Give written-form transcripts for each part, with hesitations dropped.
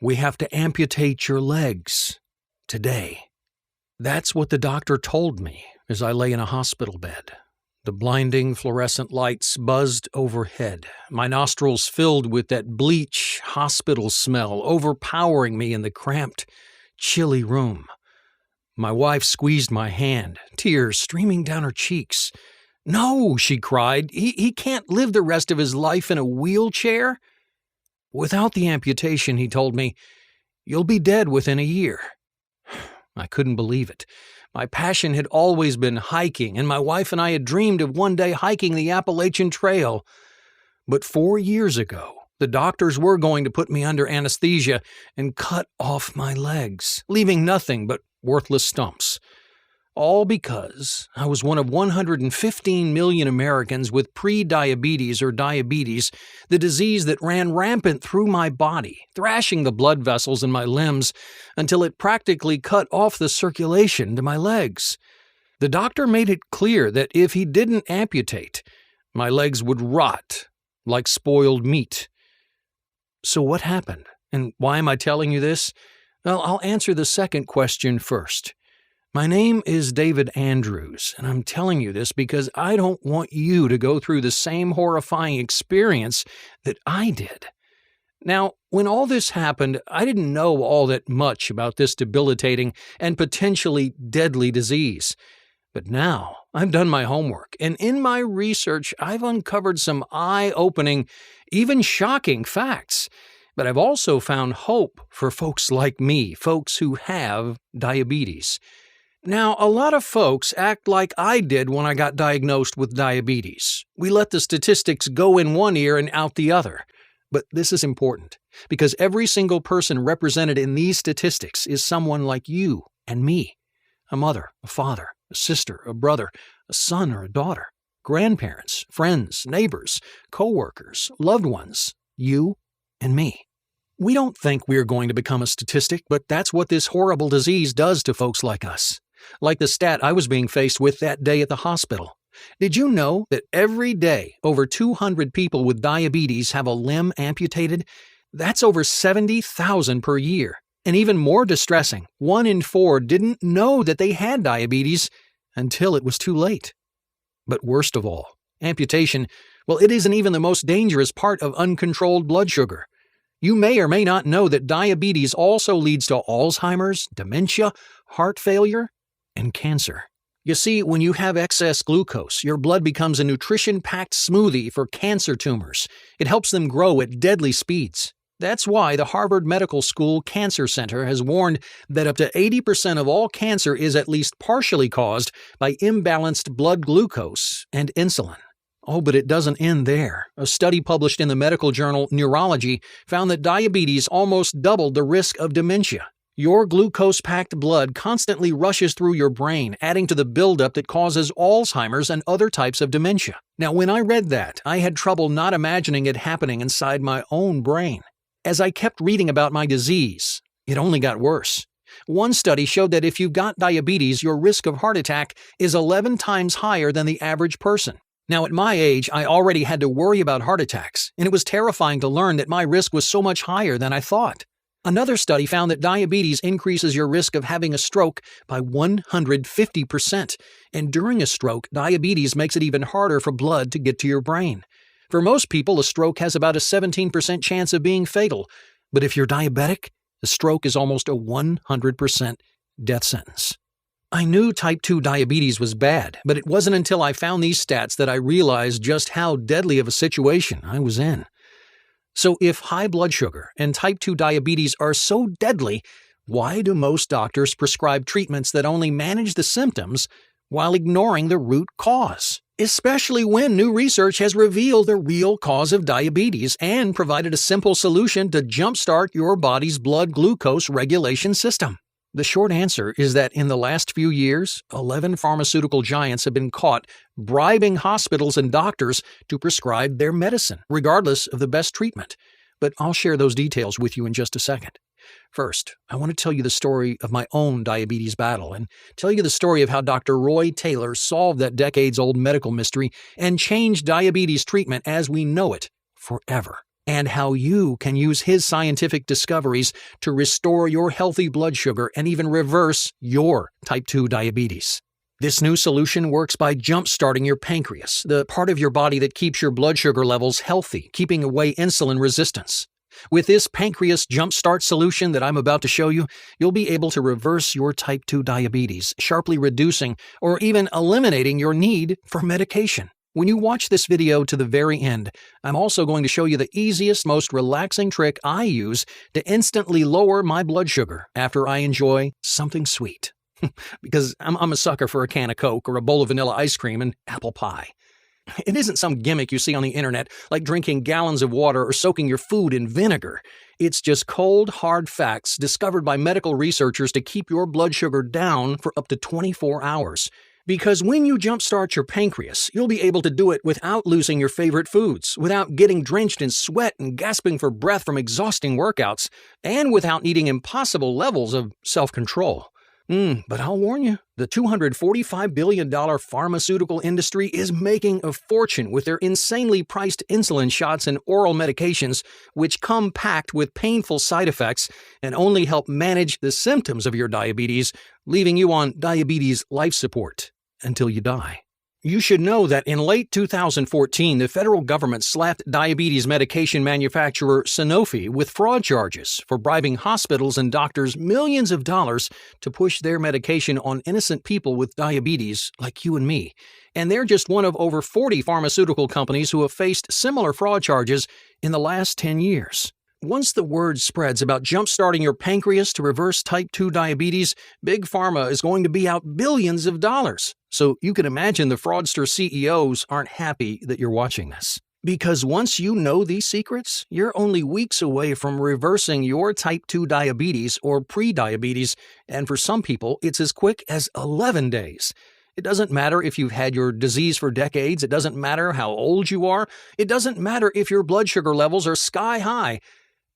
We have to amputate your legs today. That's what the doctor told me as I lay in a hospital bed. The blinding fluorescent lights buzzed overhead, my nostrils filled with that bleach hospital smell overpowering me in the cramped, chilly room. My wife squeezed my hand, tears streaming down her cheeks. "No," she cried, he can't live the rest of his life in a wheelchair." "Without the amputation," he told me, "you'll be dead within a year." I couldn't believe it. My passion had always been hiking, and my wife and I had dreamed of one day hiking the Appalachian Trail. But 4 years ago, the doctors were going to put me under anesthesia and cut off my legs, leaving nothing but worthless stumps. All because I was one of 115 million Americans with pre-diabetes or diabetes, the disease that ran rampant through my body, thrashing the blood vessels in my limbs until it practically cut off the circulation to my legs. The doctor made it clear that if he didn't amputate, my legs would rot like spoiled meat. So what happened? And why am I telling you this? Well, I'll answer the second question first. My name is David Andrews, and I'm telling you this because I don't want you to go through the same horrifying experience that I did. Now, when all this happened, I didn't know all that much about this debilitating and potentially deadly disease. But now, I've done my homework, and in my research, I've uncovered some eye-opening, even shocking facts. But I've also found hope for folks like me, folks who have diabetes. Now, a lot of folks act like I did when I got diagnosed with diabetes. We let the statistics go in one ear and out the other. But this is important, because every single person represented in these statistics is someone like you and me. A mother, a father, a sister, a brother, a son or a daughter, grandparents, friends, neighbors, co-workers, loved ones, you and me. We don't think we're going to become a statistic, but that's what this horrible disease does to folks like us. Like the stat I was being faced with that day at the hospital. Did you know that every day over 200 people with diabetes have a limb amputated? That's over 70,000 per year. And even more distressing, 1 in 4 didn't know that they had diabetes until it was too late. But worst of all, amputation, well, it isn't even the most dangerous part of uncontrolled blood sugar. You may or may not know that diabetes also leads to Alzheimer's, dementia, heart failure, and cancer. You see, when you have excess glucose, your blood becomes a nutrition-packed smoothie for cancer tumors. It helps them grow at deadly speeds. That's why the Harvard Medical School Cancer Center has warned that up to 80% of all cancer is at least partially caused by imbalanced blood glucose and insulin. Oh, but it doesn't end there. A study published in the medical journal Neurology found that diabetes almost doubled the risk of dementia. Your glucose-packed blood constantly rushes through your brain, adding to the buildup that causes Alzheimer's and other types of dementia. Now, when I read that, I had trouble not imagining it happening inside my own brain. As I kept reading about my disease, it only got worse. One study showed that if you've got diabetes, your risk of heart attack is 11 times higher than the average person. Now, at my age, I already had to worry about heart attacks, and it was terrifying to learn that my risk was so much higher than I thought. Another study found that diabetes increases your risk of having a stroke by 150%, and during a stroke, diabetes makes it even harder for blood to get to your brain. For most people, a stroke has about a 17% chance of being fatal, but if you're diabetic, a stroke is almost a 100% death sentence. I knew type 2 diabetes was bad, but it wasn't until I found these stats that I realized just how deadly of a situation I was in. So if high blood sugar and type 2 diabetes are so deadly, why do most doctors prescribe treatments that only manage the symptoms while ignoring the root cause? Especially when new research has revealed the real cause of diabetes and provided a simple solution to jumpstart your body's blood glucose regulation system. The short answer is that in the last few years, 11 pharmaceutical giants have been caught bribing hospitals and doctors to prescribe their medicine, regardless of the best treatment. But I'll share those details with you in just a second. First, I want to tell you the story of my own diabetes battle and tell you the story of how Dr. Roy Taylor solved that decades-old medical mystery and changed diabetes treatment as we know it forever. and how you can use his scientific discoveries to restore your healthy blood sugar and even reverse your type 2 diabetes. This new solution works by jump-starting your pancreas, the part of your body that keeps your blood sugar levels healthy, keeping away insulin resistance. With this pancreas jumpstart solution that I'm about to show you, you'll be able to reverse your type 2 diabetes, sharply reducing or even eliminating your need for medication. When you watch this video to the very end, I'm also going to show you the easiest, most relaxing trick I use to instantly lower my blood sugar after I enjoy something sweet. Because I'm a sucker for a can of Coke or a bowl of vanilla ice cream and apple pie. It isn't some gimmick you see on the internet, like drinking gallons of water or soaking your food in vinegar. It's just cold, hard facts discovered by medical researchers to keep your blood sugar down for up to 24 hours. Because when you jumpstart your pancreas, you'll be able to do it without losing your favorite foods, without getting drenched in sweat and gasping for breath from exhausting workouts, and without needing impossible levels of self-control. But I'll warn you, the $245 billion pharmaceutical industry is making a fortune with their insanely priced insulin shots and oral medications, which come packed with painful side effects and only help manage the symptoms of your diabetes, leaving you on diabetes life support until you die. You should know that in late 2014, the federal government slapped diabetes medication manufacturer Sanofi with fraud charges for bribing hospitals and doctors millions of dollars to push their medication on innocent people with diabetes like you and me. And they're just one of over 40 pharmaceutical companies who have faced similar fraud charges in the last 10 years. Once the word spreads about jump-starting your pancreas to reverse type 2 diabetes, Big Pharma is going to be out billions of dollars. So you can imagine the fraudster CEOs aren't happy that you're watching this. Because once you know these secrets, you're only weeks away from reversing your type 2 diabetes or pre-diabetes, and for some people, it's as quick as 11 days. It doesn't matter if you've had your disease for decades. It doesn't matter how old you are. It doesn't matter if your blood sugar levels are sky high.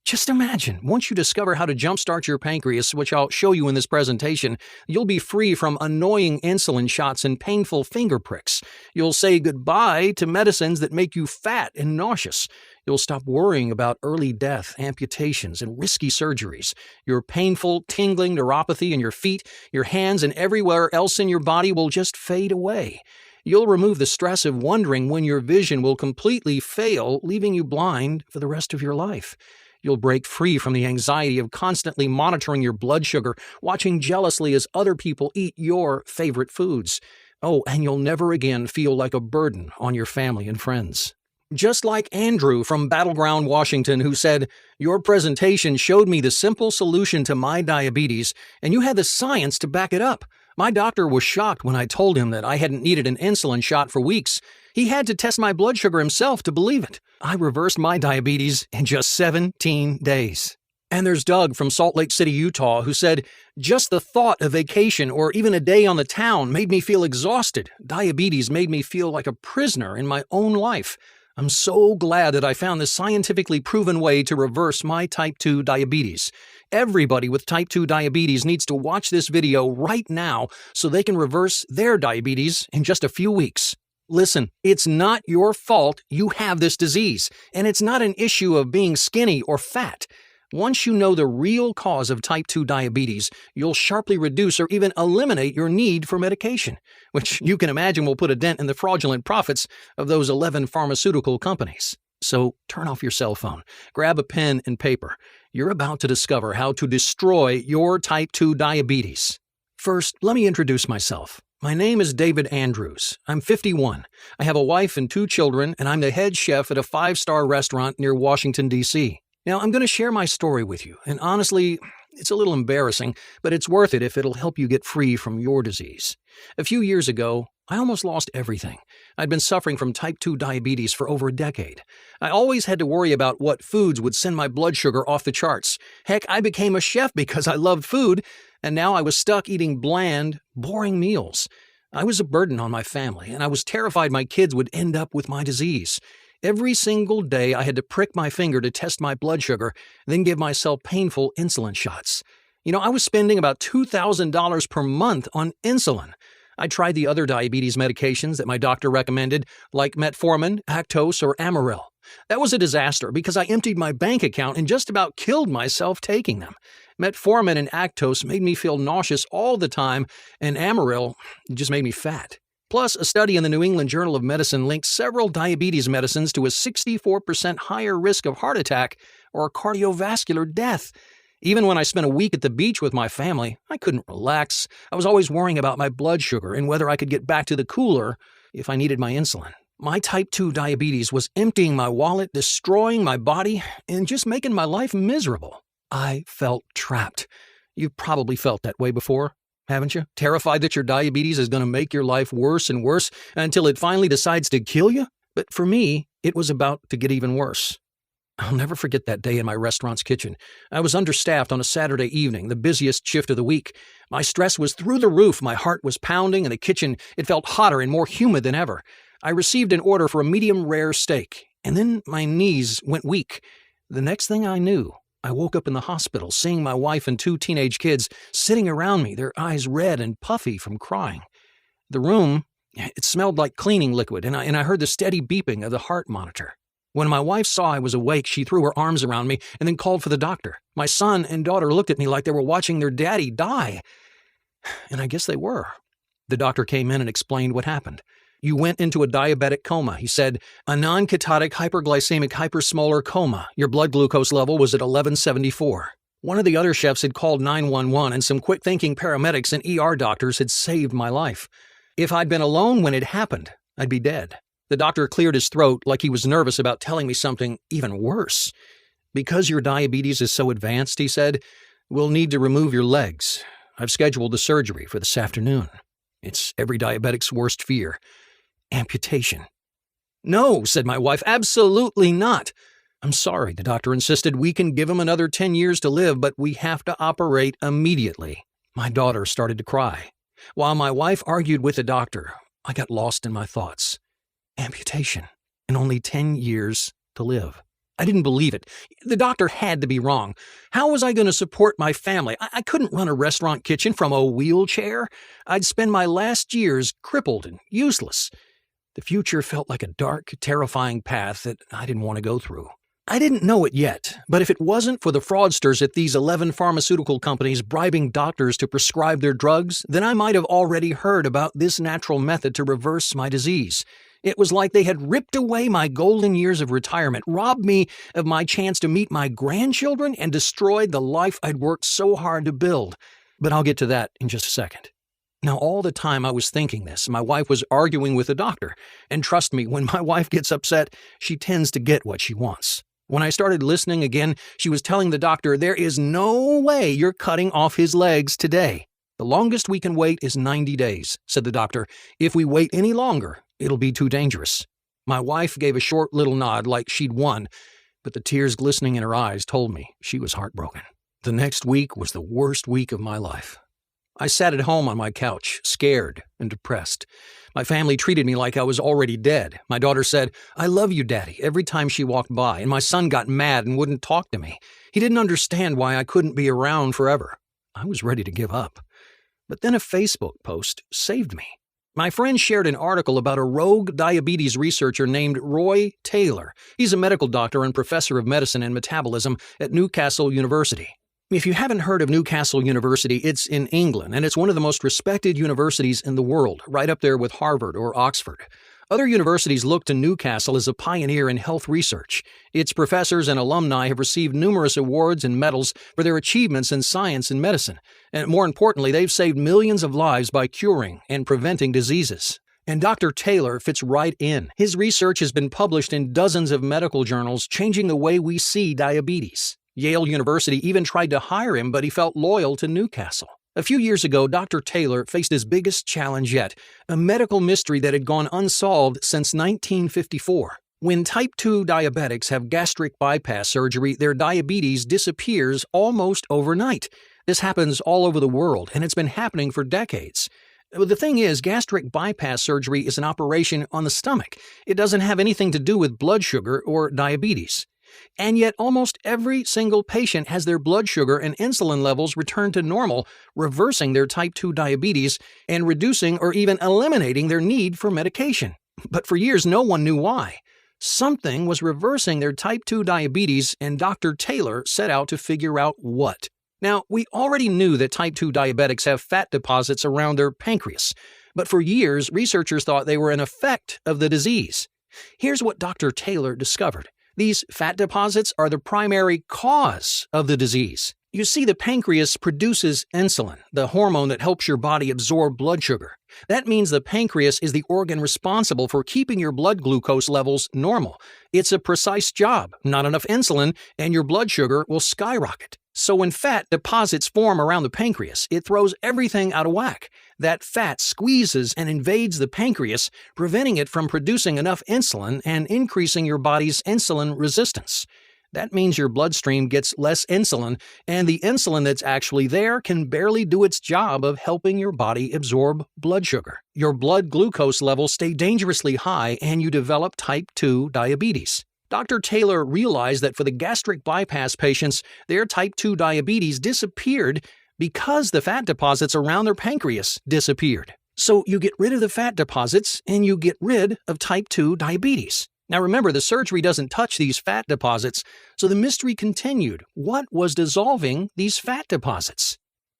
Just imagine, once you discover how to jumpstart your pancreas, which I'll show you in this presentation, you'll be free from annoying insulin shots and painful finger pricks. You'll say goodbye to medicines that make you fat and nauseous. You'll stop worrying about early death, amputations, and risky surgeries. Your painful, tingling neuropathy in your feet, your hands, and everywhere else in your body will just fade away. You'll remove the stress of wondering when your vision will completely fail, leaving you blind for the rest of your life. You'll break free from the anxiety of constantly monitoring your blood sugar, watching jealously as other people eat your favorite foods. Oh, and you'll never again feel like a burden on your family and friends. Just like Andrew from Battleground, Washington, who said, "Your presentation showed me the simple solution to my diabetes, and you had the science to back it up. My doctor was shocked when I told him that I hadn't needed an insulin shot for weeks. He had to test my blood sugar himself to believe it. I reversed my diabetes in just 17 days. And there's Doug from Salt Lake City, Utah, who said, "Just the thought of vacation or even a day on the town made me feel exhausted. Diabetes made me feel like a prisoner in my own life. I'm so glad that I found this scientifically proven way to reverse my type 2 diabetes. Everybody with type 2 diabetes needs to watch this video right now so they can reverse their diabetes in just a few weeks." Listen, it's not your fault you have this disease, and it's not an issue of being skinny or fat. Once you know the real cause of type 2 diabetes, you'll sharply reduce or even eliminate your need for medication, which you can imagine will put a dent in the fraudulent profits of those 11 pharmaceutical companies. So turn off your cell phone, grab a pen and paper. You're about to discover how to destroy your type 2 diabetes. First, let me introduce myself. My name is David Andrews. I'm 51. I have a wife and 2 children, and I'm the head chef at a 5-star restaurant near Washington, D.C. Now, I'm going to share my story with you, and honestly, it's a little embarrassing, but it's worth it if it'll help you get free from your disease. A few years ago, I almost lost everything. I'd been suffering from type 2 diabetes for over a decade. I always had to worry about what foods would send my blood sugar off the charts. Heck, I became a chef because I loved food, and now I was stuck eating bland, boring meals. I was a burden on my family, and I was terrified my kids would end up with my disease. Every single day, I had to prick my finger to test my blood sugar, then give myself painful insulin shots. I was spending about $2,000 per month on insulin. I tried the other diabetes medications that my doctor recommended, like metformin, Actos, or Amaryl. That was a disaster because I emptied my bank account and just about killed myself taking them. Metformin and Actos made me feel nauseous all the time, and Amaryl just made me fat. Plus, a study in the New England Journal of Medicine linked several diabetes medicines to a 64% higher risk of heart attack or cardiovascular death. Even when I spent a week at the beach with my family, I couldn't relax. I was always worrying about my blood sugar and whether I could get back to the cooler if I needed my insulin. My type 2 diabetes was emptying my wallet, destroying my body, and just making my life miserable. I felt trapped. You've probably felt that way before, haven't you? Terrified that your diabetes is going to make your life worse and worse until it finally decides to kill you? But for me, it was about to get even worse. I'll never forget that day in my restaurant's kitchen. I was understaffed on a Saturday evening, the busiest shift of the week. My stress was through the roof, my heart was pounding, and the kitchen, it felt hotter and more humid than ever. I received an order for a medium rare steak, and then my knees went weak. The next thing I knew, I woke up in the hospital, seeing my wife and 2 teenage kids sitting around me, their eyes red and puffy from crying. The room, it smelled like cleaning liquid, and I heard the steady beeping of the heart monitor. When my wife saw I was awake, she threw her arms around me and then called for the doctor. My son and daughter looked at me like they were watching their daddy die. And I guess they were. The doctor came in and explained what happened. You went into a diabetic coma, he said. A non-ketotic hyperglycemic hypersmolar coma. Your blood glucose level was at 1174. One of the other chefs had called 911 and some quick-thinking paramedics and ER doctors had saved my life. If I'd been alone when it happened, I'd be dead. The doctor cleared his throat like he was nervous about telling me something even worse. Because your diabetes is so advanced, he said, we'll need to remove your legs. I've scheduled the surgery for this afternoon. It's every diabetic's worst fear. Amputation. No, said my wife, absolutely not. I'm sorry, the doctor insisted. We can give him another 10 years to live, but we have to operate immediately. My daughter started to cry. While my wife argued with the doctor, I got lost in my thoughts. Amputation, and only 10 years to live. I didn't believe it. The doctor had to be wrong. How was I going to support my family? I couldn't run a restaurant kitchen from a wheelchair. I'd spend my last years crippled and useless. The future felt like a dark, terrifying path that I didn't want to go through. I didn't know it yet, but if it wasn't for the fraudsters at these 11 pharmaceutical companies bribing doctors to prescribe their drugs, then I might have already heard about this natural method to reverse my disease. It was like they had ripped away my golden years of retirement, robbed me of my chance to meet my grandchildren, and destroyed the life I'd worked so hard to build. But I'll get to that in just a second. Now, all the time I was thinking this, my wife was arguing with the doctor. And trust me, when my wife gets upset, she tends to get what she wants. When I started listening again, she was telling the doctor, there is no way you're cutting off his legs today. The longest we can wait is 90 days, said the doctor. If we wait any longer, it'll be too dangerous. My wife gave a short little nod like she'd won, but the tears glistening in her eyes told me she was heartbroken. The next week was the worst week of my life. I sat at home on my couch, scared and depressed. My family treated me like I was already dead. My daughter said, I love you, Daddy, every time she walked by, and my son got mad and wouldn't talk to me. He didn't understand why I couldn't be around forever. I was ready to give up. But then a Facebook post saved me. My friend shared an article about a rogue diabetes researcher named Roy Taylor. He's a medical doctor and professor of medicine and metabolism at Newcastle University. If you haven't heard of Newcastle University, it's in England, and it's one of the most respected universities in the world, right up there with Harvard or Oxford. Other universities look to Newcastle as a pioneer in health research. Its professors and alumni have received numerous awards and medals for their achievements in science and medicine. And more importantly, they've saved millions of lives by curing and preventing diseases. And Dr. Taylor fits right in. His research has been published in dozens of medical journals, changing the way we see diabetes. Yale University even tried to hire him, but he felt loyal to Newcastle. A few years ago, Dr. Taylor faced his biggest challenge yet, a medical mystery that had gone unsolved since 1954. When type 2 diabetics have gastric bypass surgery, their diabetes disappears almost overnight. This happens all over the world, and it's been happening for decades. The thing is, gastric bypass surgery is an operation on the stomach. It doesn't have anything to do with blood sugar or diabetes. And yet almost every single patient has their blood sugar and insulin levels return to normal, reversing their type 2 diabetes and reducing or even eliminating their need for medication. But for years, no one knew why. Something was reversing their type 2 diabetes, and Dr. Taylor set out to figure out what. Now, we already knew that type 2 diabetics have fat deposits around their pancreas, but for years, researchers thought they were an effect of the disease. Here's what Dr. Taylor discovered. These fat deposits are the primary cause of the disease. You see, the pancreas produces insulin, the hormone that helps your body absorb blood sugar. That means the pancreas is the organ responsible for keeping your blood glucose levels normal. It's a precise job. Not enough insulin, and your blood sugar will skyrocket. So when fat deposits form around the pancreas, it throws everything out of whack. That fat squeezes and invades the pancreas, preventing it from producing enough insulin and increasing your body's insulin resistance. That means your bloodstream gets less insulin, and the insulin that's actually there can barely do its job of helping your body absorb blood sugar. Your blood glucose levels stay dangerously high, and you develop type 2 diabetes. Dr. Taylor realized that for the gastric bypass patients, their type 2 diabetes disappeared because the fat deposits around their pancreas disappeared. So you get rid of the fat deposits, and you get rid of type 2 diabetes. Now remember, the surgery doesn't touch these fat deposits, so the mystery continued. What was dissolving these fat deposits?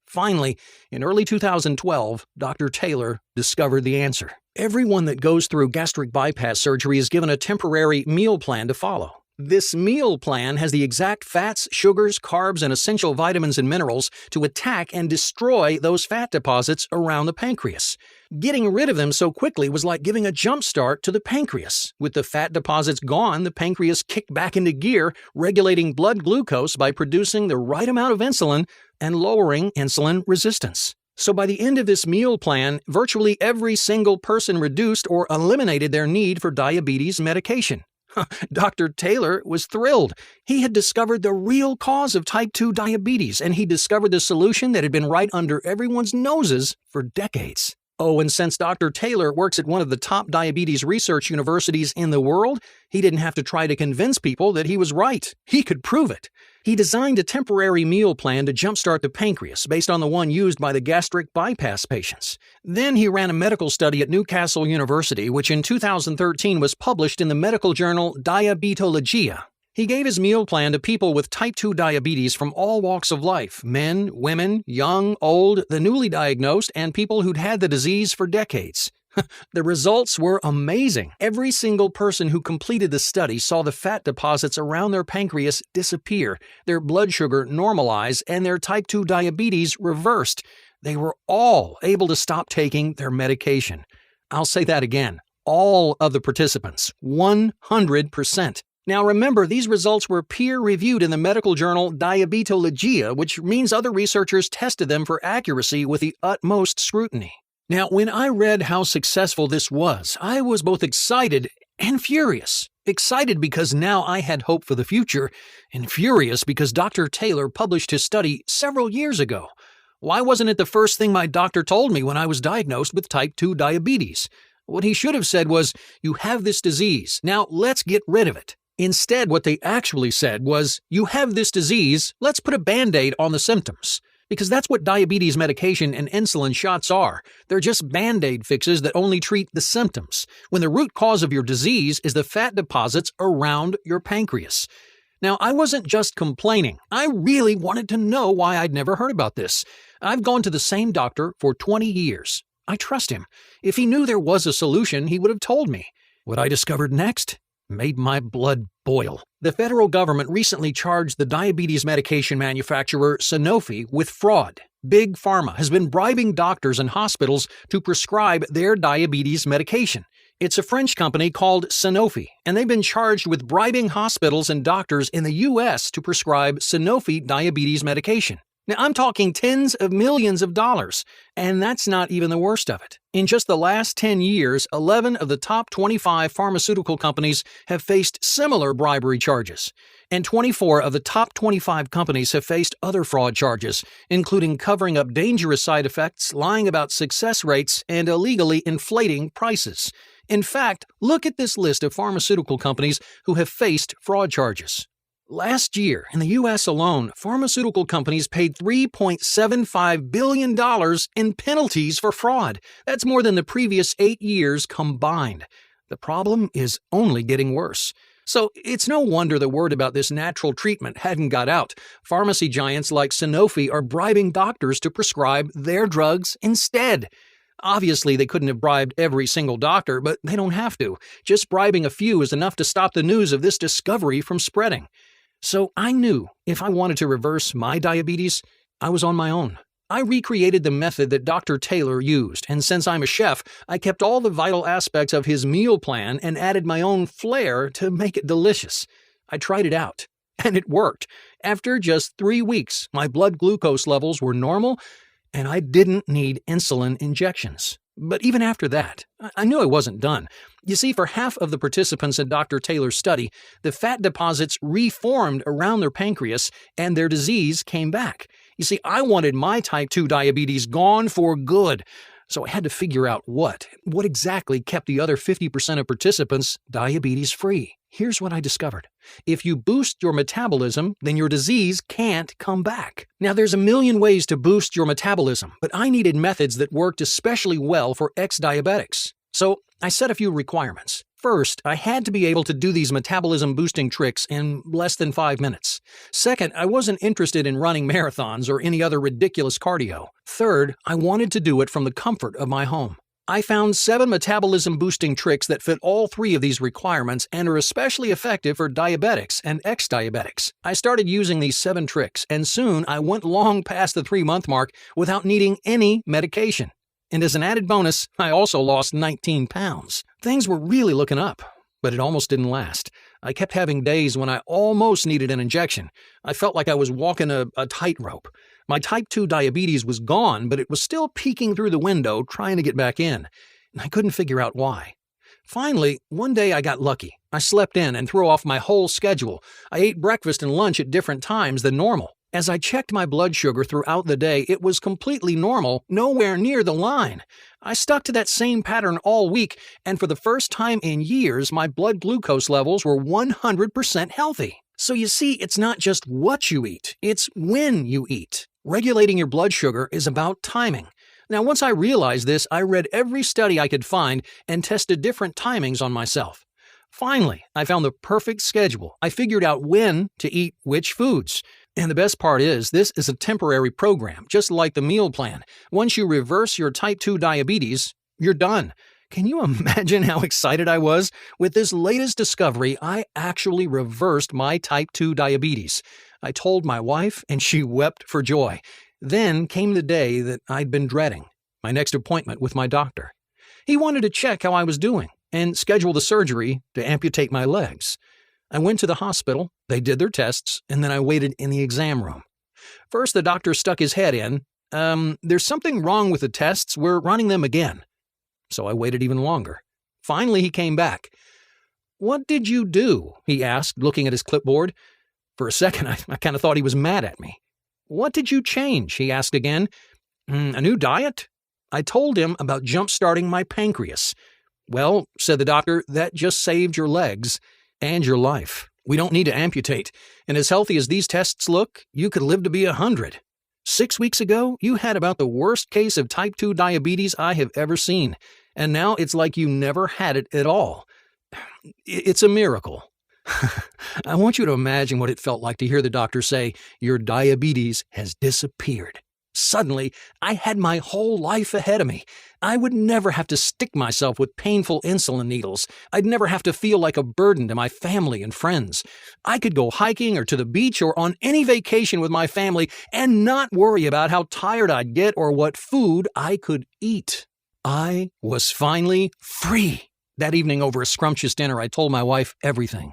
Finally, in early 2012, Dr. Taylor discovered the answer. Everyone that goes through gastric bypass surgery is given a temporary meal plan to follow. This meal plan has the exact fats, sugars, carbs, and essential vitamins and minerals to attack and destroy those fat deposits around the pancreas. Getting rid of them so quickly was like giving a jump start to the pancreas. With the fat deposits gone, the pancreas kicked back into gear, regulating blood glucose by producing the right amount of insulin and lowering insulin resistance. So by the end of this meal plan, virtually every single person reduced or eliminated their need for diabetes medication. Dr. Taylor was thrilled. He had discovered the real cause of type 2 diabetes, and he discovered the solution that had been right under everyone's noses for decades. Oh, and since Dr. Taylor works at one of the top diabetes research universities in the world, he didn't have to try to convince people that he was right. He could prove it. He designed a temporary meal plan to jumpstart the pancreas based on the one used by the gastric bypass patients. Then he ran a medical study at Newcastle University, which in 2013 was published in the medical journal Diabetologia. He gave his meal plan to people with type 2 diabetes from all walks of life: men, women, young, old, the newly diagnosed, and people who'd had the disease for decades. The results were amazing. Every single person who completed the study saw the fat deposits around their pancreas disappear, their blood sugar normalize, and their type 2 diabetes reversed. They were all able to stop taking their medication. I'll say that again. All of the participants, 100%. Now remember, these results were peer-reviewed in the medical journal Diabetologia, which means other researchers tested them for accuracy with the utmost scrutiny. Now, when I read how successful this was, I was both excited and furious. Excited because now I had hope for the future, and furious because Dr. Taylor published his study several years ago. Why wasn't it the first thing my doctor told me when I was diagnosed with type 2 diabetes? What he should have said was, "You have this disease, now let's get rid of it." Instead, what they actually said was, "You have this disease, let's put a Band-Aid on the symptoms." Because that's what diabetes medication and insulin shots are. They're just Band-Aid fixes that only treat the symptoms, when the root cause of your disease is the fat deposits around your pancreas. Now, I wasn't just complaining. I really wanted to know why I'd never heard about this. I've gone to the same doctor for 20 years. I trust him. If he knew there was a solution, he would have told me. What I discovered next made my blood boil. The federal government recently charged the diabetes medication manufacturer Sanofi with fraud. Big Pharma has been bribing doctors and hospitals to prescribe their diabetes medication. It's a French company called Sanofi, and they've been charged with bribing hospitals and doctors in the U.S. to prescribe Sanofi diabetes medication. Now, I'm talking tens of millions of dollars, and that's not even the worst of it. In just the last 10 years, 11 of the top 25 pharmaceutical companies have faced similar bribery charges, and 24 of the top 25 companies have faced other fraud charges, including covering up dangerous side effects, lying about success rates, and illegally inflating prices. In fact, look at this list of pharmaceutical companies who have faced fraud charges. Last year, in the U.S. alone, pharmaceutical companies paid $3.75 billion in penalties for fraud. That's more than the previous 8 years combined. The problem is only getting worse. So it's no wonder the word about this natural treatment hadn't got out. Pharmacy giants like Sanofi are bribing doctors to prescribe their drugs instead. Obviously, they couldn't have bribed every single doctor, but they don't have to. Just bribing a few is enough to stop the news of this discovery from spreading. So I knew if I wanted to reverse my diabetes, I was on my own. I recreated the method that Dr. Taylor used, and since I'm a chef, I kept all the vital aspects of his meal plan and added my own flair to make it delicious. I tried it out, and it worked. After just 3 weeks, my blood glucose levels were normal, and I didn't need insulin injections. But even after that, I knew I wasn't done. You see, for half of the participants in Dr. Taylor's study, the fat deposits reformed around their pancreas and their disease came back. You see, I wanted my type 2 diabetes gone for good. So I had to figure out what exactly kept the other 50% of participants diabetes-free. Here's what I discovered. If you boost your metabolism, then your disease can't come back. Now, there's a million ways to boost your metabolism, but I needed methods that worked especially well for ex-diabetics. So I set a few requirements. First, I had to be able to do these metabolism-boosting tricks in less than 5 minutes. Second, I wasn't interested in running marathons or any other ridiculous cardio. Third, I wanted to do it from the comfort of my home. I found 7 metabolism-boosting tricks that fit all 3 of these requirements and are especially effective for diabetics and ex-diabetics. I started using these 7 tricks, and soon I went long past the 3-month mark without needing any medication. And as an added bonus, I also lost 19 pounds. Things were really looking up, but it almost didn't last. I kept having days when I almost needed an injection. I felt like I was walking a tightrope. My type 2 diabetes was gone, but it was still peeking through the window trying to get back in. And I couldn't figure out why. Finally, one day I got lucky. I slept in and threw off my whole schedule. I ate breakfast and lunch at different times than normal. As I checked my blood sugar throughout the day, it was completely normal, nowhere near the line. I stuck to that same pattern all week, and for the first time in years, my blood glucose levels were 100% healthy. So you see, it's not just what you eat, it's when you eat. Regulating your blood sugar is about timing. Now, once I realized this, I read every study I could find and tested different timings on myself. Finally, I found the perfect schedule. I figured out when to eat which foods. And the best part is, this is a temporary program, just like the meal plan. Once you reverse your type 2 diabetes, you're done. Can you imagine how excited I was? With this latest discovery, I actually reversed my type 2 diabetes. I told my wife, and she wept for joy. Then came the day that I'd been dreading, my next appointment with my doctor. He wanted to check how I was doing and schedule the surgery to amputate my legs. I went to the hospital, they did their tests, and then I waited in the exam room. First, the doctor stuck his head in. There's something wrong with the tests, we're running them again. So I waited even longer. Finally, he came back. What did you do? He asked, looking at his clipboard. For a second, I kind of thought he was mad at me. What did you change? He asked again. A new diet? I told him about jump-starting my pancreas. Well, said the doctor, that just saved your legs. And your life. We don't need to amputate. And as healthy as these tests look, you could live to be 100. 6 weeks ago, you had about the worst case of type 2 diabetes I have ever seen. And now it's like you never had it at all. It's a miracle. I want you to imagine what it felt like to hear the doctor say, your diabetes has disappeared. Suddenly, I had my whole life ahead of me. I would never have to stick myself with painful insulin needles. I'd never have to feel like a burden to my family and friends. I could go hiking or to the beach or on any vacation with my family and not worry about how tired I'd get or what food I could eat. I was finally free. That evening over a scrumptious dinner, I told my wife everything.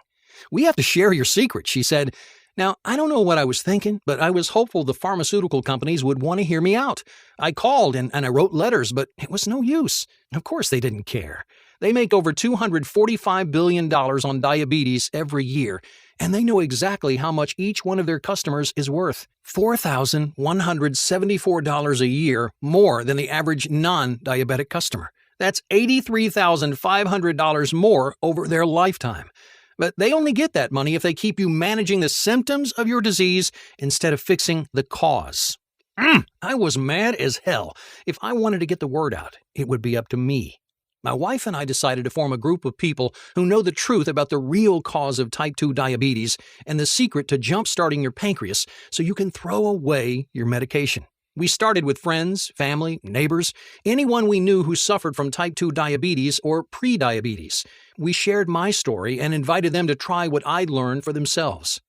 We have to share your secret, she said. Now, I don't know what I was thinking, but I was hopeful the pharmaceutical companies would want to hear me out. I called and I wrote letters, but it was no use. Of course they didn't care. They make over $245 billion on diabetes every year, and they know exactly how much each one of their customers is worth. $4,174 a year more than the average non-diabetic customer. That's $83,500 more over their lifetime. But they only get that money if they keep you managing the symptoms of your disease instead of fixing the cause. I was mad as hell. If I wanted to get the word out, it would be up to me. My wife and I decided to form a group of people who know the truth about the real cause of type 2 diabetes and the secret to jump-starting your pancreas so you can throw away your medication. We started with friends, family, neighbors, anyone we knew who suffered from type 2 diabetes or pre-diabetes. We shared my story and invited them to try what I'd learned for themselves.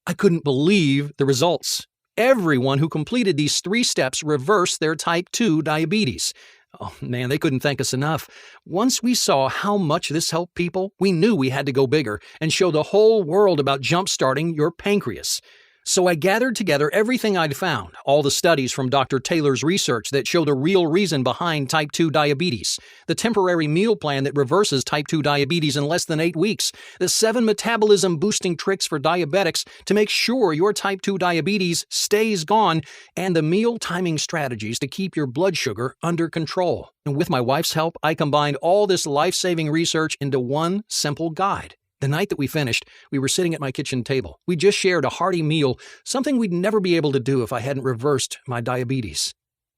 I couldn't believe the results. Everyone who completed these 3 steps reversed their type 2 diabetes. Oh man, they couldn't thank us enough. Once we saw how much this helped people, we knew we had to go bigger and show the whole world about jump-starting your pancreas. So I gathered together everything I'd found, all the studies from Dr. Taylor's research that show the real reason behind type 2 diabetes, the temporary meal plan that reverses type 2 diabetes in less than 8 weeks, the 7 metabolism-boosting tricks for diabetics to make sure your type 2 diabetes stays gone, and the meal timing strategies to keep your blood sugar under control. And with my wife's help, I combined all this life-saving research into one simple guide. The night that we finished, we were sitting at my kitchen table. We just shared a hearty meal, something we'd never be able to do if I hadn't reversed my diabetes.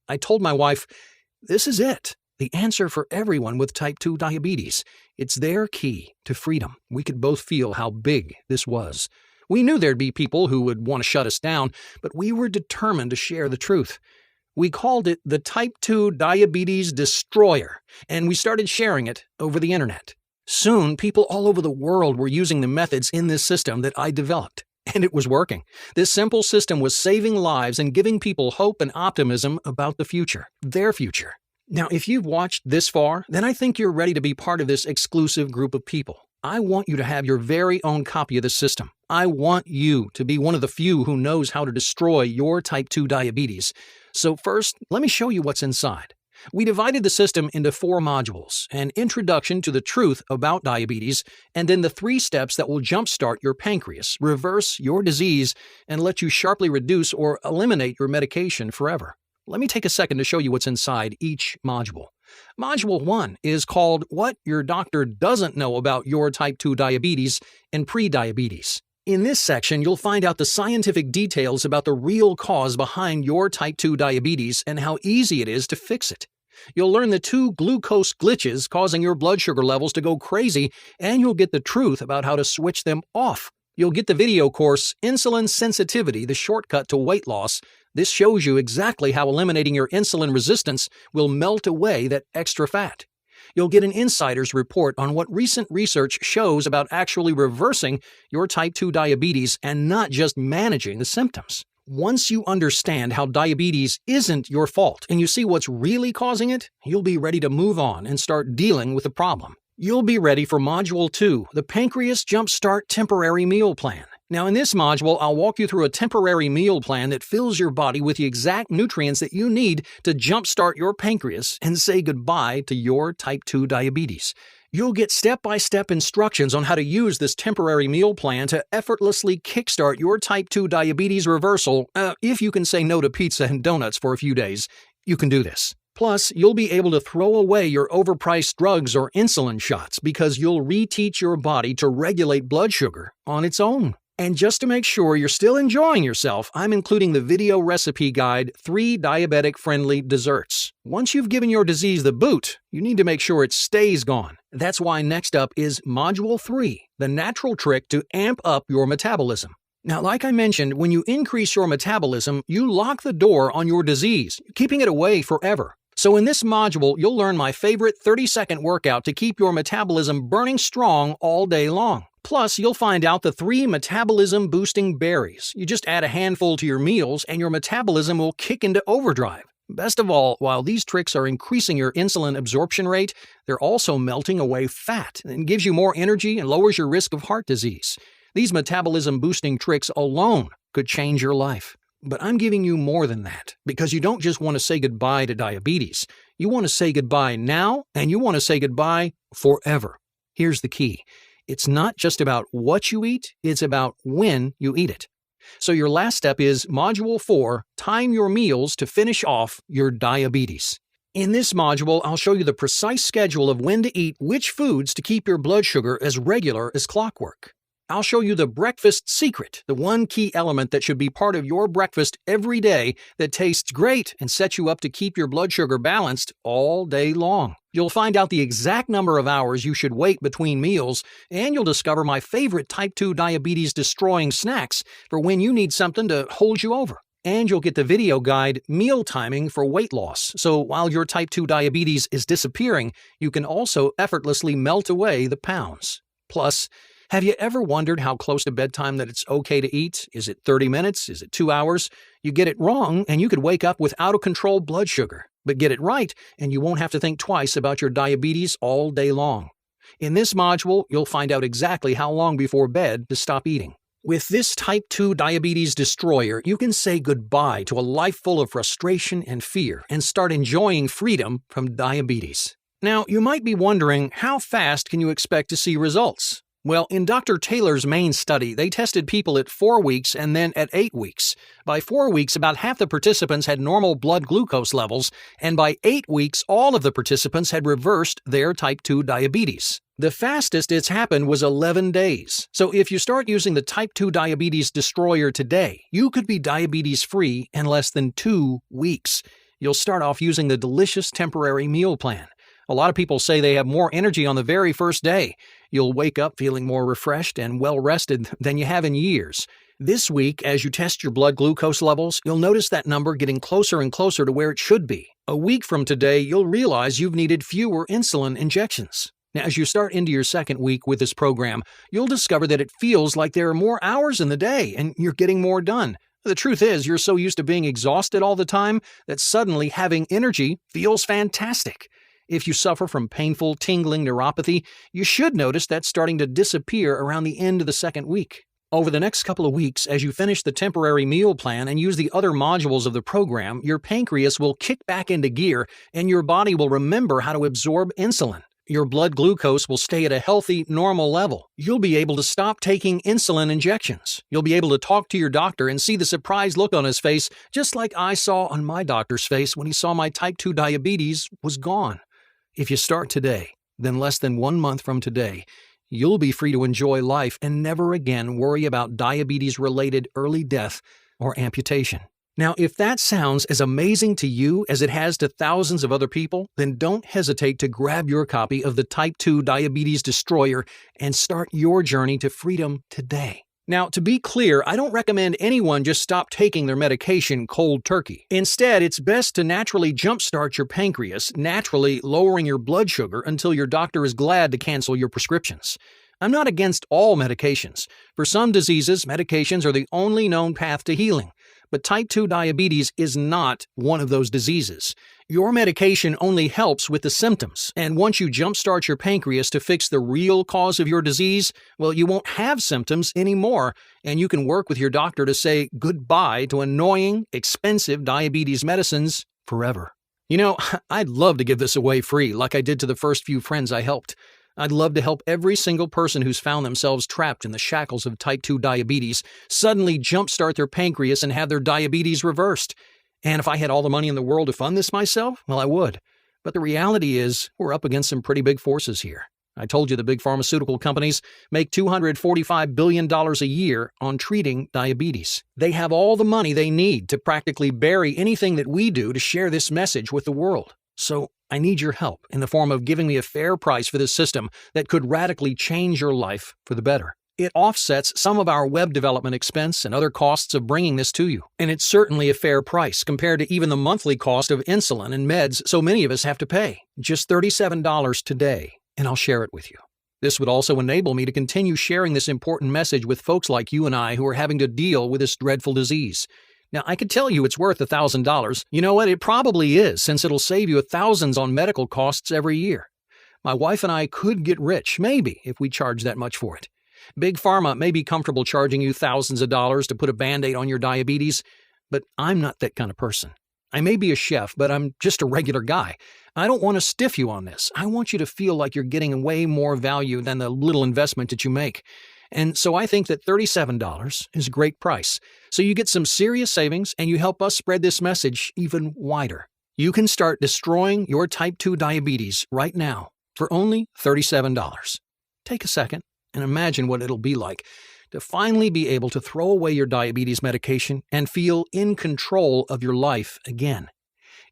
I told my wife, this is it, the answer for everyone with type 2 diabetes. It's their key to freedom. We could both feel how big this was. We knew there'd be people who would want to shut us down, but we were determined to share the truth. We called it the Type 2 Diabetes Destroyer, and we started sharing it over the internet. Soon, people all over the world were using the methods in this system that I developed, and it was working. This simple system was saving lives and giving people hope and optimism about the future, their future. Now, if you've watched this far, then I think you're ready to be part of this exclusive group of people. I want you to have your very own copy of the system. I want you to be one of the few who knows how to destroy your type 2 diabetes. So first, let me show you what's inside. We divided the system into 4 modules, an introduction to the truth about diabetes, and then the 3 steps that will jumpstart your pancreas, reverse your disease, and let you sharply reduce or eliminate your medication forever. Let me take a second to show you what's inside each module. Module 1 is called What Your Doctor Doesn't Know About Your Type 2 Diabetes and Pre-Diabetes. In this section, you'll find out the scientific details about the real cause behind your type 2 diabetes and how easy it is to fix it. You'll learn the 2 glucose glitches causing your blood sugar levels to go crazy, and you'll get the truth about how to switch them off. You'll get the video course, Insulin Sensitivity, the Shortcut to Weight Loss. This shows you exactly how eliminating your insulin resistance will melt away that extra fat. You'll get an insider's report on what recent research shows about actually reversing your type 2 diabetes and not just managing the symptoms. Once you understand how diabetes isn't your fault and you see what's really causing it, you'll be ready to move on and start dealing with the problem. You'll be ready for Module 2, the Pancreas Jumpstart Temporary Meal Plan. Now, in this module, I'll walk you through a temporary meal plan that fills your body with the exact nutrients that you need to jumpstart your pancreas and say goodbye to your type 2 diabetes. You'll get step-by-step instructions on how to use this temporary meal plan to effortlessly kickstart your type 2 diabetes reversal. If you can say no to pizza and donuts for a few days, you can do this. Plus, you'll be able to throw away your overpriced drugs or insulin shots because you'll reteach your body to regulate blood sugar on its own. And just to make sure you're still enjoying yourself, I'm including the video recipe guide, 3 diabetic-friendly desserts. Once you've given your disease the boot, you need to make sure it stays gone. That's why next up is Module 3, the natural trick to amp up your metabolism. Now, like I mentioned, when you increase your metabolism, you lock the door on your disease, keeping it away forever. So in this module, you'll learn my favorite 30-second workout to keep your metabolism burning strong all day long. Plus, you'll find out the 3 metabolism-boosting berries. You just add a handful to your meals and your metabolism will kick into overdrive. Best of all, while these tricks are increasing your insulin absorption rate, they're also melting away fat and gives you more energy and lowers your risk of heart disease. These metabolism-boosting tricks alone could change your life. But I'm giving you more than that, because you don't just want to say goodbye to diabetes. You want to say goodbye now, and you want to say goodbye forever. Here's the key. It's not just about what you eat, it's about when you eat it. So your last step is Module 4, Time Your Meals to Finish Off Your Diabetes. In this module, I'll show you the precise schedule of when to eat which foods to keep your blood sugar as regular as clockwork. I'll show you the breakfast secret, the one key element that should be part of your breakfast every day that tastes great and sets you up to keep your blood sugar balanced all day long. You'll find out the exact number of hours you should wait between meals, and you'll discover my favorite type 2 diabetes destroying snacks for when you need something to hold you over. And you'll get the video guide Meal Timing for Weight Loss, so while your type 2 diabetes is disappearing, you can also effortlessly melt away the pounds. Plus, have you ever wondered how close to bedtime that it's okay to eat? Is it 30 minutes? Is it 2 hours? You get it wrong, and you could wake up with out-of-control blood sugar. But get it right, and you won't have to think twice about your diabetes all day long. In this module, you'll find out exactly how long before bed to stop eating. With this type 2 diabetes destroyer, you can say goodbye to a life full of frustration and fear and start enjoying freedom from diabetes. Now, you might be wondering, how fast can you expect to see results? Well, in Dr. Taylor's main study, they tested people at 4 weeks and then at 8 weeks. By 4 weeks, about half the participants had normal blood glucose levels, and by 8 weeks, all of the participants had reversed their type 2 diabetes. The fastest it's happened was 11 days. So if you start using the type 2 diabetes destroyer today, you could be diabetes-free in less than 2 weeks. You'll start off using the delicious temporary meal plan. A lot of people say they have more energy on the very first day. You'll wake up feeling more refreshed and well-rested than you have in years. This week, as you test your blood glucose levels, you'll notice that number getting closer and closer to where it should be. A week from today, you'll realize you've needed fewer insulin injections. Now, as you start into your second week with this program, you'll discover that it feels like there are more hours in the day and you're getting more done. The truth is, you're so used to being exhausted all the time that suddenly having energy feels fantastic. If you suffer from painful, tingling neuropathy, you should notice that starting to disappear around the end of the second week. Over the next couple of weeks, as you finish the temporary meal plan and use the other modules of the program, your pancreas will kick back into gear and your body will remember how to absorb insulin. Your blood glucose will stay at a healthy, normal level. You'll be able to stop taking insulin injections. You'll be able to talk to your doctor and see the surprised look on his face, just like I saw on my doctor's face when he saw my type 2 diabetes was gone. If you start today, then less than 1 month from today, you'll be free to enjoy life and never again worry about diabetes-related early death or amputation. Now, if that sounds as amazing to you as it has to thousands of other people, then don't hesitate to grab your copy of the Type 2 Diabetes Destroyer and start your journey to freedom today. Now, to be clear, I don't recommend anyone just stop taking their medication cold turkey. Instead, it's best to naturally jumpstart your pancreas, naturally lowering your blood sugar until your doctor is glad to cancel your prescriptions. I'm not against all medications. For some diseases, medications are the only known path to healing. But type 2 diabetes is not one of those diseases. Your medication only helps with the symptoms, and once you jumpstart your pancreas to fix the real cause of your disease, well, you won't have symptoms anymore, and you can work with your doctor to say goodbye to annoying, expensive diabetes medicines forever. You know, I'd love to give this away free like I did to the first few friends I helped. I'd love to help every single person who's found themselves trapped in the shackles of type 2 diabetes suddenly jumpstart their pancreas and have their diabetes reversed. And if I had all the money in the world to fund this myself, well, I would. But the reality is, we're up against some pretty big forces here. I told you the big pharmaceutical companies make $245 billion a year on treating diabetes. They have all the money they need to practically bury anything that we do to share this message with the world. So I need your help in the form of giving me a fair price for this system that could radically change your life for the better. It offsets some of our web development expense and other costs of bringing this to you. And it's certainly a fair price compared to even the monthly cost of insulin and meds so many of us have to pay. Just $37 today, and I'll share it with you. This would also enable me to continue sharing this important message with folks like you and I who are having to deal with this dreadful disease. Now, I could tell you it's worth $1,000. You know what? It probably is, since it'll save you thousands on medical costs every year. My wife and I could get rich, maybe, if we charge that much for it. Big Pharma may be comfortable charging you thousands of dollars to put a Band-Aid on your diabetes, but I'm not that kind of person. I may be a chef, but I'm just a regular guy. I don't want to stiff you on this. I want you to feel like you're getting way more value than the little investment that you make. And so I think that $37 is a great price. So you get some serious savings and you help us spread this message even wider. You can start destroying your type 2 diabetes right now for only $37. Take a second and imagine what it'll be like to finally be able to throw away your diabetes medication and feel in control of your life again.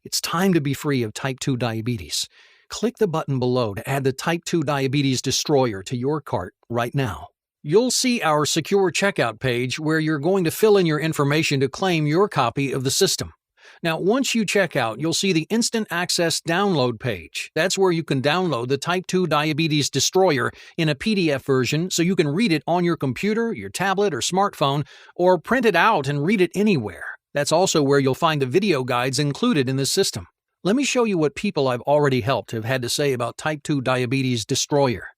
It's time to be free of type 2 diabetes. Click the button below to add the Type 2 Diabetes Destroyer to your cart right now. You'll see our secure checkout page where you're going to fill in your information to claim your copy of the system. Now, once you check out, you'll see the Instant Access download page. That's where you can download the Type 2 Diabetes Destroyer in a PDF version so you can read it on your computer, your tablet, or smartphone, or print it out and read it anywhere. That's also where you'll find the video guides included in the system. Let me show you what people I've already helped have had to say about Type 2 Diabetes Destroyer.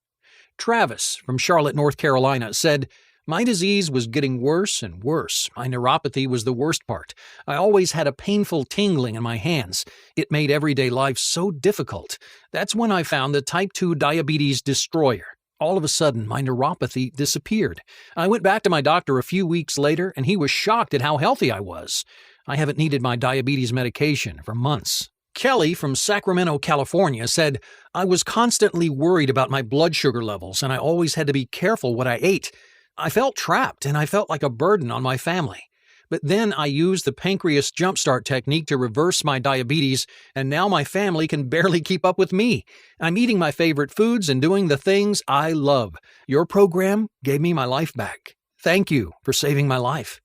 Travis from Charlotte, North Carolina said, "My disease was getting worse and worse. My neuropathy was the worst part. I always had a painful tingling in my hands. It made everyday life so difficult. That's when I found the Type 2 Diabetes Destroyer. All of a sudden, my neuropathy disappeared. I went back to my doctor a few weeks later, and he was shocked at how healthy I was. I haven't needed my diabetes medication for months." Kelly from Sacramento, California said, "I was constantly worried about my blood sugar levels, and I always had to be careful what I ate. I felt trapped, and I felt like a burden on my family. But then I used the pancreas jumpstart technique to reverse my diabetes, and now my family can barely keep up with me. I'm eating my favorite foods and doing the things I love. Your program gave me my life back. Thank you for saving my life."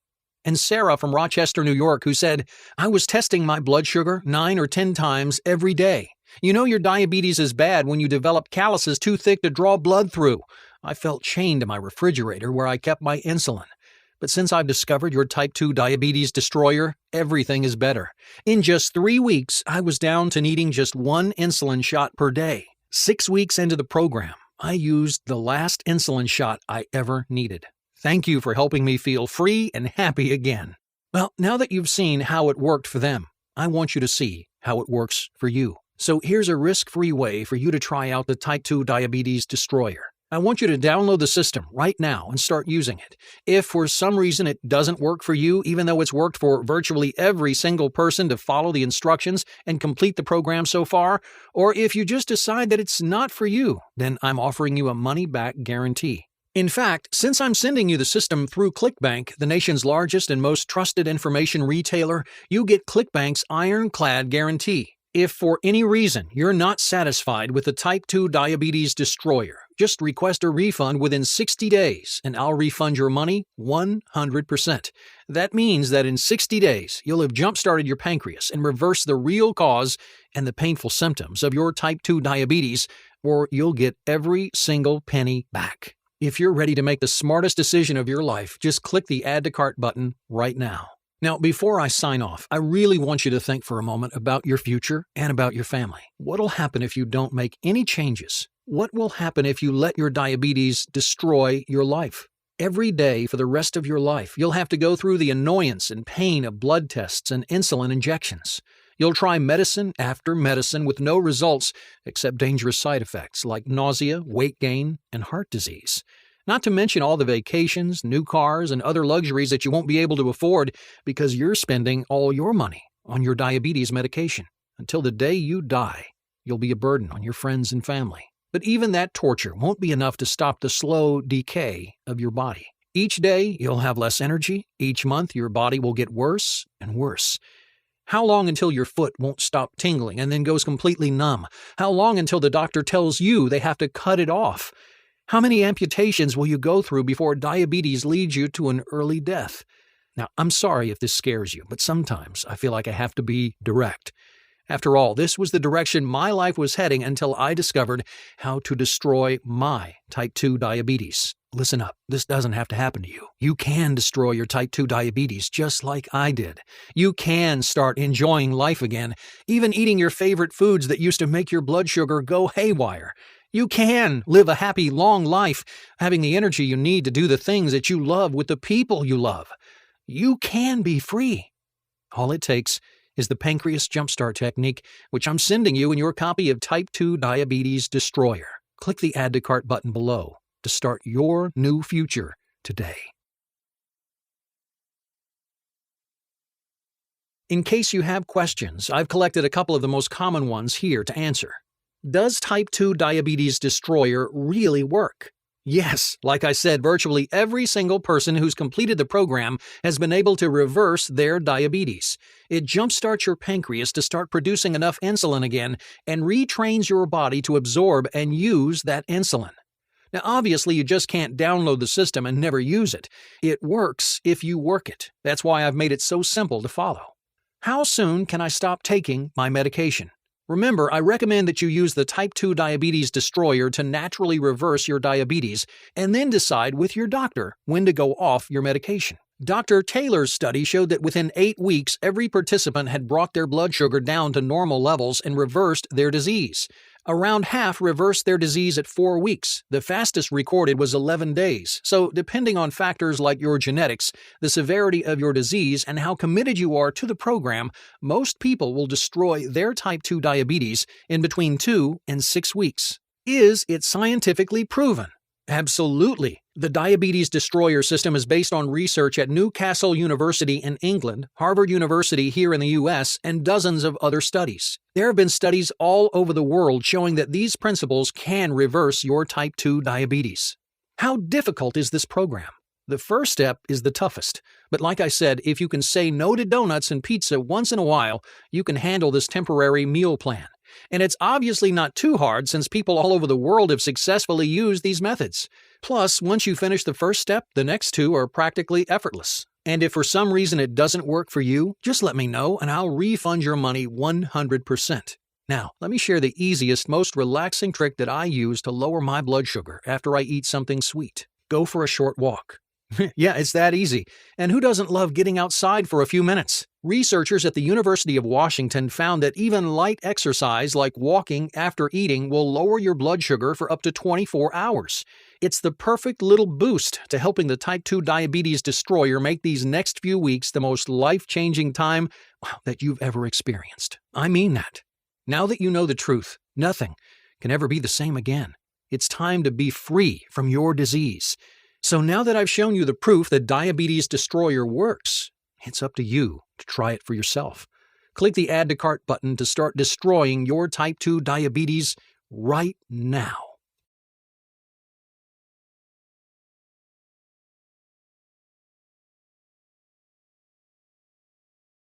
And Sarah from Rochester, New York, who said, "I was testing my blood sugar 9 or 10 times every day. You know your diabetes is bad when you develop calluses too thick to draw blood through. I felt chained to my refrigerator where I kept my insulin. But since I've discovered your Type 2 Diabetes Destroyer, everything is better. In just 3 weeks, I was down to needing just 1 insulin shot per day. 6 weeks into the program, I used the last insulin shot I ever needed. Thank you for helping me feel free and happy again." Well, now that you've seen how it worked for them, I want you to see how it works for you. So here's a risk-free way for you to try out the Type 2 Diabetes Destroyer. I want you to download the system right now and start using it. If for some reason it doesn't work for you, even though it's worked for virtually every single person to follow the instructions and complete the program so far, or if you just decide that it's not for you, then I'm offering you a money-back guarantee. In fact, since I'm sending you the system through ClickBank, the nation's largest and most trusted information retailer, you get ClickBank's ironclad guarantee. If for any reason you're not satisfied with the Type 2 Diabetes Destroyer, just request a refund within 60 days and I'll refund your money 100%. That means that in 60 days, you'll have jump-started your pancreas and reversed the real cause and the painful symptoms of your Type 2 diabetes, or you'll get every single penny back. If you're ready to make the smartest decision of your life, just click the Add to Cart button right now. Now, before I sign off, I really want you to think for a moment about your future and about your family. What'll happen if you don't make any changes? What will happen if you let your diabetes destroy your life? Every day for the rest of your life, you'll have to go through the annoyance and pain of blood tests and insulin injections. You'll try medicine after medicine with no results except dangerous side effects like nausea, weight gain, and heart disease. Not to mention all the vacations, new cars, and other luxuries that you won't be able to afford because you're spending all your money on your diabetes medication. Until the day you die, you'll be a burden on your friends and family. But even that torture won't be enough to stop the slow decay of your body. Each day, you'll have less energy. Each month, your body will get worse and worse. How long until your foot won't stop tingling and then goes completely numb? How long until the doctor tells you they have to cut it off? How many amputations will you go through before diabetes leads you to an early death? Now, I'm sorry if this scares you, but sometimes I feel like I have to be direct. After all, this was the direction my life was heading until I discovered how to destroy my Type 2 diabetes. Listen up, this doesn't have to happen to you. You can destroy your Type 2 diabetes just like I did. You can start enjoying life again, even eating your favorite foods that used to make your blood sugar go haywire. You can live a happy, long life, having the energy you need to do the things that you love with the people you love. You can be free. All it takes is the Pancreas Jumpstart technique, which I'm sending you in your copy of Type 2 Diabetes Destroyer. Click the Add to Cart button below to start your new future today. In case you have questions, I've collected a couple of the most common ones here to answer. Does Type 2 Diabetes Destroyer really work? Yes, like I said, virtually every single person who's completed the program has been able to reverse their diabetes. It jumpstarts your pancreas to start producing enough insulin again and retrains your body to absorb and use that insulin. Now, obviously, you just can't download the system and never use it. It works if you work it. That's why I've made it so simple to follow. How soon can I stop taking my medication? Remember, I recommend that you use the Type 2 Diabetes Destroyer to naturally reverse your diabetes and then decide with your doctor when to go off your medication. Dr. Taylor's study showed that within 8 weeks, every participant had brought their blood sugar down to normal levels and reversed their disease. Around half reversed their disease at 4 weeks. The fastest recorded was 11 days. So, depending on factors like your genetics, the severity of your disease, and how committed you are to the program, most people will destroy their type 2 diabetes in between 2 and 6 weeks. Is it scientifically proven? Absolutely. The Diabetes Destroyer system is based on research at Newcastle University in England, Harvard University here in the US, and dozens of other studies. There have been studies all over the world showing that these principles can reverse your type 2 diabetes. How difficult is this program? The first step is the toughest, but like I said, if you can say no to donuts and pizza once in a while, you can handle this temporary meal plan. And it's obviously not too hard since people all over the world have successfully used these methods. Plus, once you finish the first step, the next two are practically effortless. And if for some reason it doesn't work for you, just let me know and I'll refund your money 100%. Now, let me share the easiest, most relaxing trick that I use to lower my blood sugar after I eat something sweet. Go for a short walk. Yeah, it's that easy. And who doesn't love getting outside for a few minutes? Researchers at the University of Washington found that even light exercise like walking after eating will lower your blood sugar for up to 24 hours. It's the perfect little boost to helping the Type 2 Diabetes Destroyer make these next few weeks the most life-changing time that you've ever experienced. I mean that. Now that you know the truth, nothing can ever be the same again. It's time to be free from your disease. So now that I've shown you the proof that Diabetes Destroyer works, it's up to you to try it for yourself. Click the Add to Cart button to start destroying your type 2 diabetes right now.